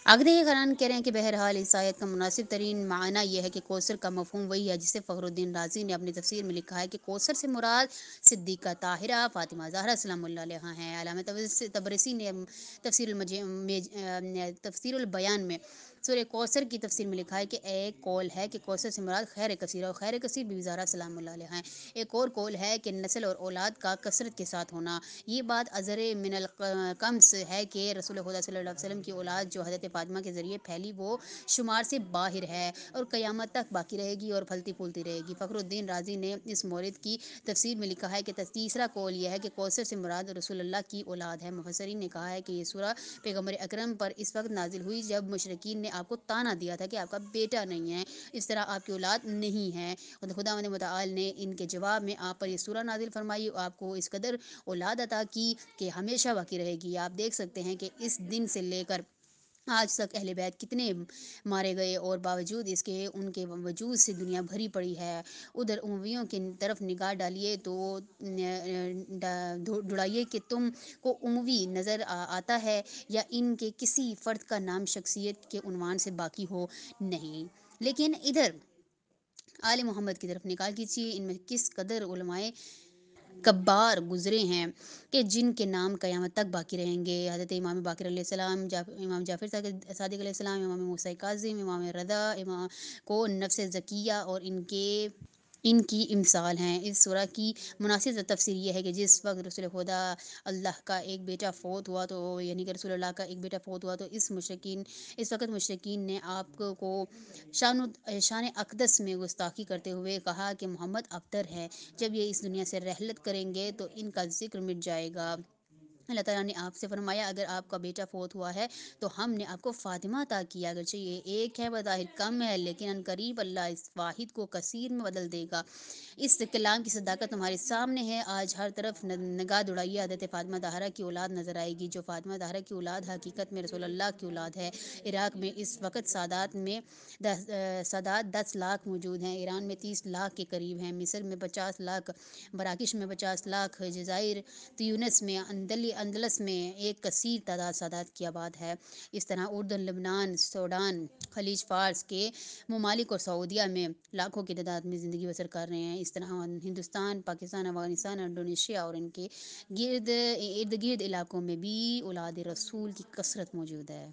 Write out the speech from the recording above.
عقد قرآن کہہ رہے ہیں کہ بہرحال اس آیت کا مناسب ترین معنی یہ ہے کہ کوثر کا مفہوم وہی ہے جسے فخر الدین رازی نے اپنی تفسیر میں لکھا ہے کہ کوثر سے مراد صدیقہ طاہرہ فاطمہ زہرا سلام اللہ علیہا ہیں۔ علامہ طبرسی نے تفسیر البیان میں سورہ کوثر کی تفسیر میں لکھا ہے کہ ایک قول ہے کہ کوثر سے مراد خیر کثیر اور خیر کثیر بی بی زہرا سلام اللہ علیہا ہیں۔ ایک اور قول ہے کہ نسل اور اولاد کا کثرت کے ساتھ ہونا۔ یہ بات ازر من القمص ہے کہ رسول خدا صلی اللہ علیہ وسلم کی اولاد جو حضرت فاطمہ کے ذریعے پھیلی وہ شمار سے باہر ہے اور قیامت تک باقی رہے گی اور پھلتی پھولتی رہے گی۔ فخر الدین رازی نے اس مورد کی تفسیر میں لکھا ہے کہ تیسرا قول یہ ہے کہ کوثر سے مراد رسول اللہ کی اولاد ہے۔ مفسرین نے کہا ہے کہ یہ سورہ پیغمبر اکرم پر اس وقت نازل ہوئی جب مشرکین نے آپ کو طعنہ دیا تھا کہ آپ کا بیٹا نہیں ہے، اس طرح آپ کی اولاد نہیں ہے۔ خداوند متعال نے ان کے جواب میں آپ پر یہ سورہ نازل فرمائی اور آپ کو اس قدر اولاد عطا کی کہ ہمیشہ باقی رہے گی۔ آپ دیکھ سکتے ہیں کہ اس دن سے لے کر آج تک اہل بیت کتنے مارے گئے اور باوجود اس کے ان کے وجود سے دنیا بھری پڑی ہے۔ ادھر امویوں کی طرف نگاہ ڈالیے تو ڈھونڈیے کہ تم کو اموی نظر آتا ہے یا ان کے کسی فرد کا نام شخصیت کے عنوان سے باقی ہو نہیں، لیکن ادھر آل محمد کی طرف نگاہ کیجیے، ان میں کس قدر علماء کبار گزرے ہیں کہ جن کے نام قیامت تک باقی رہیں گے۔ حضرت امام باقر علیہ السلام، امام جعفر صادق علیہ السلام، امام موسیٰ کاظم، امام رضا، امام کو نفس زکیہ اور ان کی امثال ہیں۔ اس سورہ کی مناسب تفسیر یہ ہے کہ جس وقت رسول خدا اللہ کا ایک بیٹا فوت ہوا تو یعنی کہ رسول اللہ کا ایک بیٹا فوت ہوا تو اس وقت مشرکین نے آپ کو شان اقدس میں گستاخی کرتے ہوئے کہا کہ محمد ابتر ہے، جب یہ اس دنیا سے رحلت کریں گے تو ان کا ذکر مٹ جائے گا۔ اللہ تعالیٰ نے آپ سے فرمایا اگر آپ کا بیٹا فوت ہوا ہے تو ہم نے آپ کو فاطمہ عطا کیا، اگرچہ یہ ایک ہے بظاہر کم ہے لیکن عنقریب اللہ اس واحد کو کثیر میں بدل دے گا۔ اس کلام کی صداقت تمہارے سامنے ہے۔ آج ہر طرف نگاہ دوڑائیے، حضرت فاطمہ طاہرہ کی اولاد نظر آئے گی۔ جو فاطمہ طاہرہ کی اولاد حقیقت میں رسول اللہ کی اولاد ہے۔ عراق میں اس وقت سادات 10 لاکھ موجود ہیں، ایران میں 30 لاکھ کے قریب ہیں، مصر میں 50 لاکھ، مراکش میں 50 لاکھ، جزائر تیونس میں، اندلس میں ایک کثیر تعداد سادات کی آباد ہے۔ اس طرح اردن، لبنان، سوڈان، خلیج فارس کے ممالک اور سعودیہ میں لاکھوں کی تعداد میں زندگی بسر کر رہے ہیں۔ اس طرح ہندوستان، پاکستان، افغانستان، انڈونیشیا اور ان کے ارد گرد علاقوں میں بھی اولاد رسول کی کثرت موجود ہے۔